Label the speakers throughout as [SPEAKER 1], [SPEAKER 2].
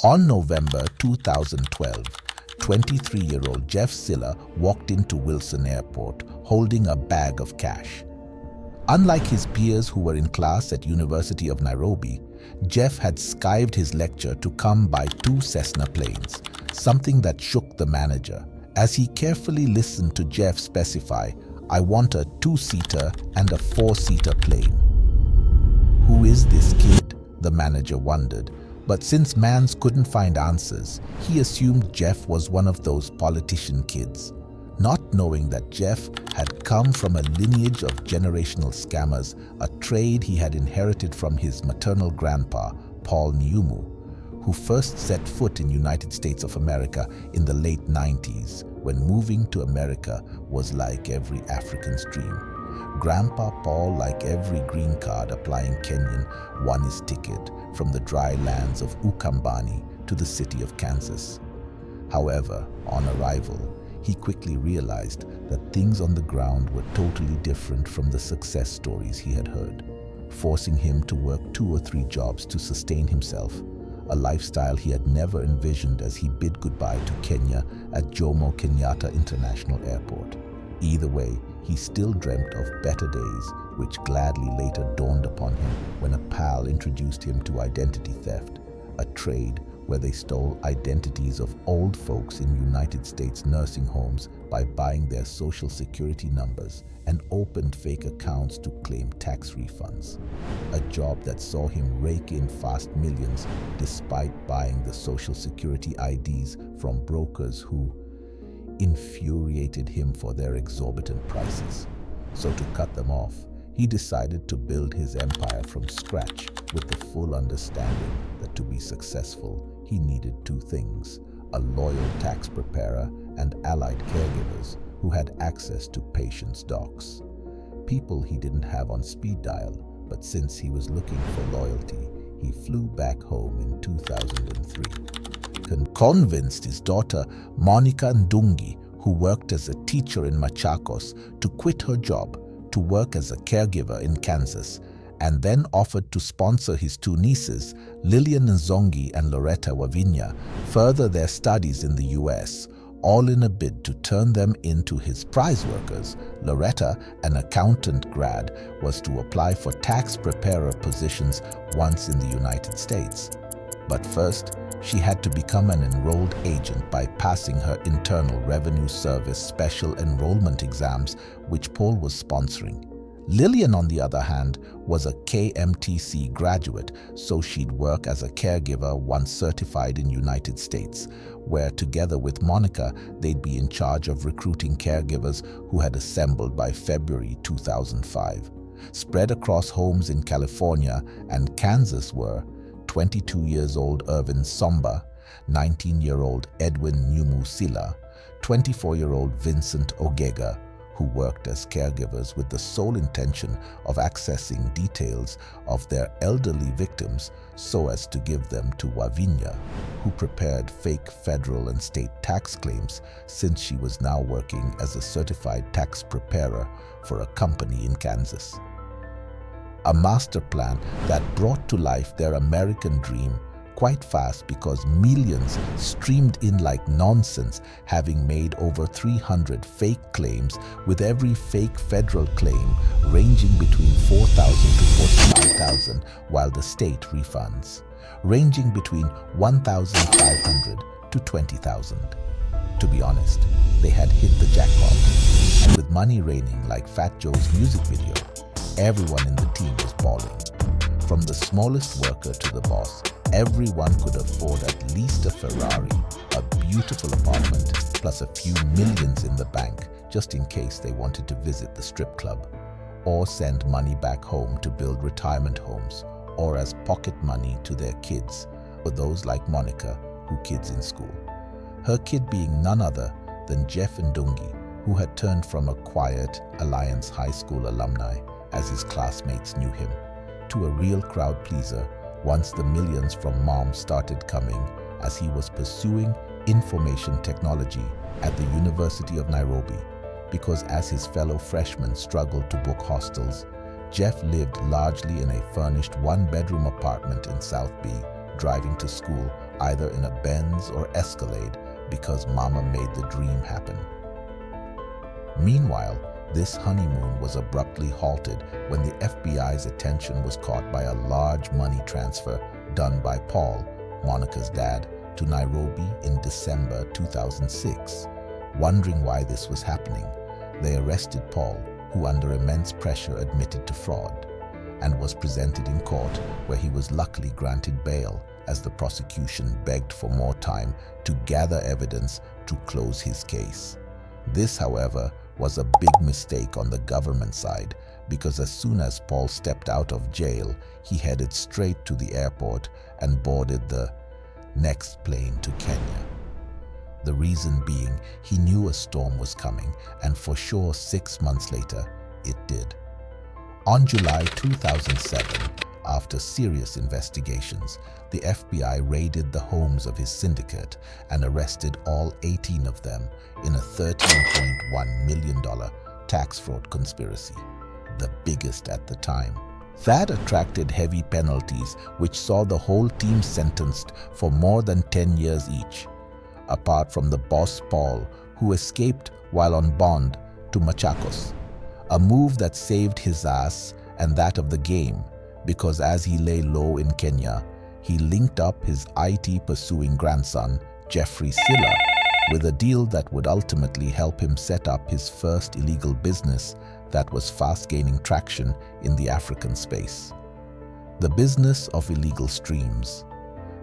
[SPEAKER 1] On November 2012, 23-year-old Jeff Silla walked into Wilson Airport holding a bag of cash. Unlike his peers who were in class at University of Nairobi, Jeff had skived his lecture to come by 2 Cessna planes, something that shook the manager, as he carefully listened to Jeff specify, "I want a 2-seater and a 4-seater plane." Who is this kid? The manager wondered, but since Mans couldn't find answers, he assumed Jeff was one of those politician kids, not knowing that Jeff had come from a lineage of generational scammers, a trade he had inherited from his maternal grandpa, Paul Nyumu, who first set foot in United States of America in the late 90s, when moving to America was like every African's dream. Grandpa Paul, like every green card applying Kenyan, won his ticket from the dry lands of Ukambani to the city of Kansas. However, on arrival, he quickly realized that things on the ground were totally different from the success stories he had heard, forcing him to work 2 or 3 jobs to sustain himself, a lifestyle he had never envisioned as he bid goodbye to Kenya at Jomo Kenyatta International Airport. Either way, he still dreamt of better days, which gladly later dawned upon him when a pal introduced him to identity theft, a trade where they stole identities of old folks in United States nursing homes by buying their social security numbers and opened fake accounts to claim tax refunds. A job that saw him rake in fast millions despite buying the social security IDs from brokers who infuriated him for their exorbitant prices. So to cut them off, he decided to build his empire from scratch with the full understanding that to be successful, he needed 2 things: a loyal tax preparer and allied caregivers who had access to patients' docs. People he didn't have on speed dial, but since he was looking for loyalty, he flew back home in 2003. Convinced his daughter Monica Ndungi, who worked as a teacher in Machakos, to quit her job to work as a caregiver in Kansas, and then offered to sponsor his 2 nieces, Lillian Nzongi and Loretta Wavinya, further their studies in the US, all in a bid to turn them into his prize workers. Loretta, an accountant grad, was to apply for tax preparer positions once in the United States. But first, she had to become an enrolled agent by passing her Internal Revenue Service special enrollment exams, which Paul was sponsoring. Lillian, on the other hand, was a KMTC graduate, so she'd work as a caregiver once certified in United States, where together with Monica, they'd be in charge of recruiting caregivers who had assembled by February 2005. Spread across homes in California and Kansas were 22 years old Irvin Somba, 19-year-old Edwin Nyumu Silla, 24-year-old Vincent Ogega, who worked as caregivers with the sole intention of accessing details of their elderly victims so as to give them to Wavinya, who prepared fake federal and state tax claims since she was now working as a certified tax preparer for a company in Kansas. A master plan that brought to life their American dream quite fast because millions streamed in like nonsense, having made over 300 fake claims, with every fake federal claim ranging between $4,000 to $45,000, while the state refunds ranging between $1,500 to $20,000. To be honest, they had hit the jackpot, and with money raining like Fat Joe's music video, everyone in the team was balling. From the smallest worker to the boss, everyone could afford at least a Ferrari, a beautiful apartment, plus a few millions in the bank just in case they wanted to visit the strip club, or send money back home to build retirement homes, or as pocket money to their kids, for those like Monica, who kids in school. Her kid being none other than Jeff Ndungi, who had turned from a quiet Alliance High School alumni, as his classmates knew him, to a real crowd pleaser once the millions from mom started coming, as he was pursuing information technology at the University of Nairobi, because as his fellow freshmen struggled to book hostels, Jeff lived largely in a furnished 1-bedroom apartment in South B, driving to school either in a Benz or Escalade because Mama made the dream happen. Meanwhile, this honeymoon was abruptly halted when the FBI's attention was caught by a large money transfer done by Paul, Monica's dad, to Nairobi in December 2006. Wondering why this was happening, they arrested Paul, who under immense pressure admitted to fraud, and was presented in court where he was luckily granted bail as the prosecution begged for more time to gather evidence to close his case. This, however, was a big mistake on the government side because as soon as Paul stepped out of jail, he headed straight to the airport and boarded the next plane to Kenya. The reason being, he knew a storm was coming, and for sure 6 months later, it did. On July 2007, after serious investigations, the FBI raided the homes of his syndicate and arrested all 18 of them in a $13.1 million tax fraud conspiracy, the biggest at the time. That attracted heavy penalties, which saw the whole team sentenced for more than 10 years each, apart from the boss Paul, who escaped while on bond to Machakos, a move that saved his ass and that of the game, because as he lay low in Kenya, he linked up his IT-pursuing grandson, Jeffrey Silla, with a deal that would ultimately help him set up his first illegal business that was fast gaining traction in the African space. The business of illegal streams.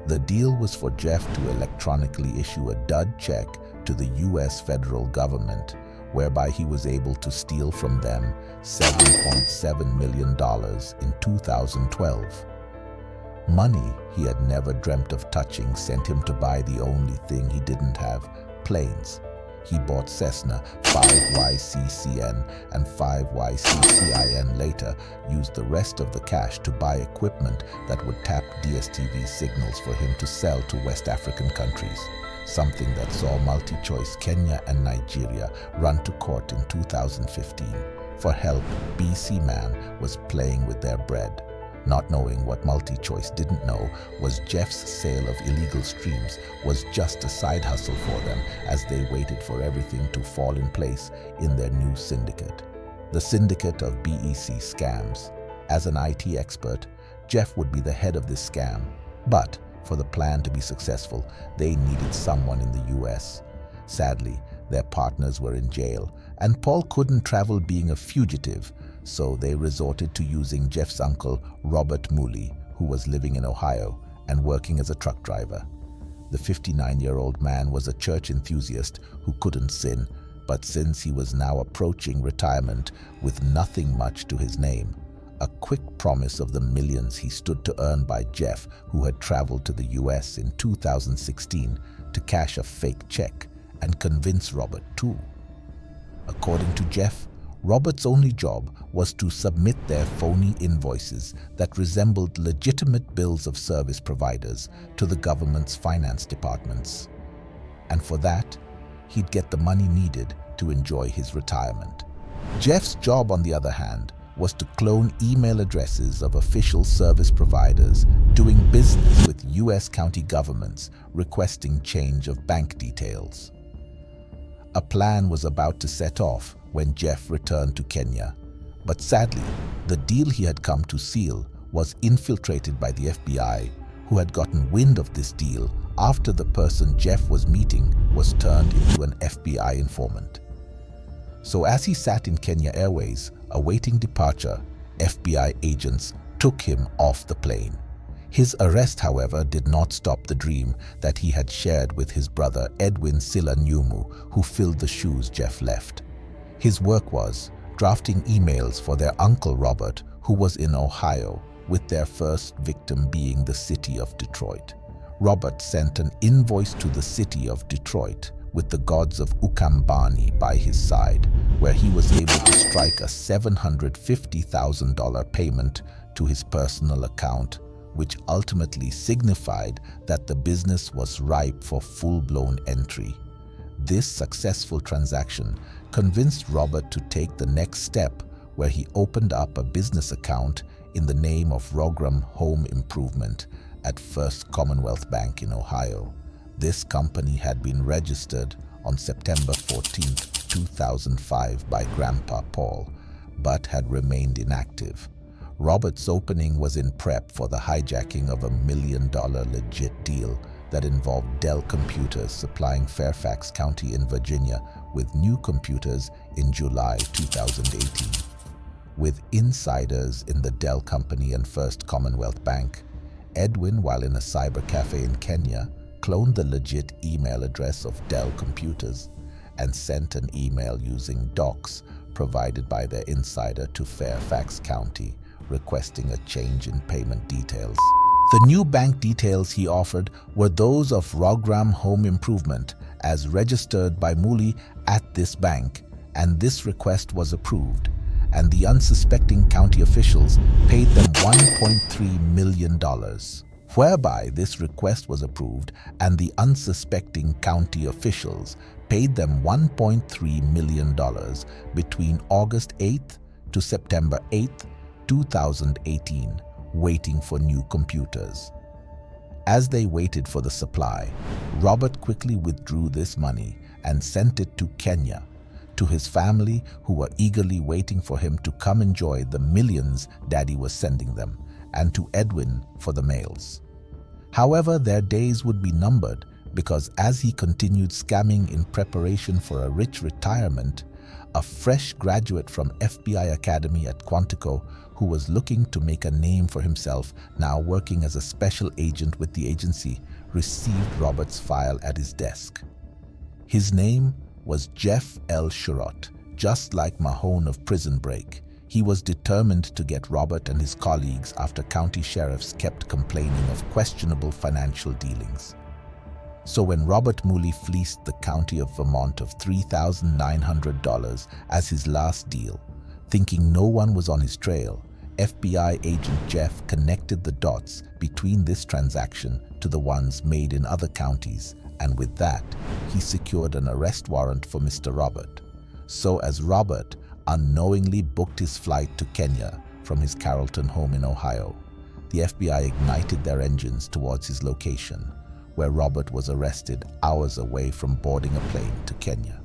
[SPEAKER 1] The deal was for Jeff to electronically issue a dud check to the US federal government, whereby he was able to steal from them $7.7 million in 2012. Money he had never dreamt of touching sent him to buy the only thing he didn't have: planes. He bought Cessna 5YCCN and 5YCCIN later, used the rest of the cash to buy equipment that would tap DSTV signals for him to sell to West African countries, something that saw multi-choice Kenya and Nigeria run to court in 2015. For help, BC Man was playing with their bread. Not knowing what multi-choice didn't know was Jeff's sale of illegal streams was just a side hustle for them as they waited for everything to fall in place in their new syndicate. The syndicate of BEC scams. As an IT expert, Jeff would be the head of this scam, but for the plan to be successful, they needed someone in the US. Sadly, their partners were in jail, and Paul couldn't travel being a fugitive, so they resorted to using Jeff's uncle, Robert Mooley, who was living in Ohio and working as a truck driver. The 59-year-old man was a church enthusiast who couldn't sin, but since he was now approaching retirement with nothing much to his name, a quick promise of the millions he stood to earn by Jeff, who had traveled to the US in 2016 to cash a fake check and convince Robert too. According to Jeff, Robert's only job was to submit their phony invoices that resembled legitimate bills of service providers to the government's finance departments. And for that, he'd get the money needed to enjoy his retirement. Jeff's job, on the other hand, was to clone email addresses of official service providers doing business with US county governments requesting change of bank details. A plan was about to set off when Jeff returned to Kenya, but sadly, the deal he had come to seal was infiltrated by the FBI, who had gotten wind of this deal after the person Jeff was meeting was turned into an FBI informant. So as he sat in Kenya Airways, awaiting departure, FBI agents took him off the plane. His arrest, however, did not stop the dream that he had shared with his brother Edwin Silla Nyumu, who filled the shoes Jeff left. His work was drafting emails for their uncle Robert, who was in Ohio, with their first victim being the city of Detroit. Robert sent an invoice to the city of Detroit with the gods of Ukambani by his side, where he was able to strike a $750,000 payment to his personal account, which ultimately signified that the business was ripe for full-blown entry. This successful transaction convinced Robert to take the next step, where he opened up a business account in the name of Rogram Home Improvement at First Commonwealth Bank in Ohio. This company had been registered on September 14, 2005 by Grandpa Paul, but had remained inactive. Robert's opening was in prep for the hijacking of $1 million legit deal that involved Dell Computers supplying Fairfax County in Virginia with new computers in July 2018. With insiders in the Dell Company and First Commonwealth Bank, Edwin, while in a cyber cafe in Kenya, cloned the legit email address of Dell Computers and sent an email using docs provided by their insider to Fairfax County, requesting a change in payment details. The new bank details he offered were those of Rogram Home Improvement as registered by Mooley at this bank, and this request was approved, and the unsuspecting county officials paid them $1.3 million. Whereby this request was approved and the unsuspecting county officials paid them $1.3 million between August 8th to September 8th, 2018, waiting for new computers. As they waited for the supply, Robert quickly withdrew this money and sent it to Kenya, to his family who were eagerly waiting for him to come enjoy the millions Daddy was sending them, and to Edwin for the mails. However, their days would be numbered because as he continued scamming in preparation for a rich retirement, a fresh graduate from FBI Academy at Quantico who was looking to make a name for himself, now working as a special agent with the agency, received Robert's file at his desk. His name was Jeff L. Sherrott. Just like Mahone of Prison Break, he was determined to get Robert and his colleagues after county sheriffs kept complaining of questionable financial dealings. So when Robert Mooley fleeced the county of Vermont of $3,900 as his last deal, thinking no one was on his trail, FBI agent Jeff connected the dots between this transaction to the ones made in other counties, and with that, he secured an arrest warrant for Mr. Robert. So as Robert unknowingly booked his flight to Kenya from his Carrollton home in Ohio, the FBI ignited their engines towards his location, where Robert was arrested hours away from boarding a plane to Kenya.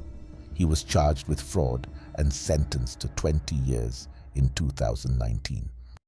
[SPEAKER 1] He was charged with fraud and sentenced to 20 years in 2019.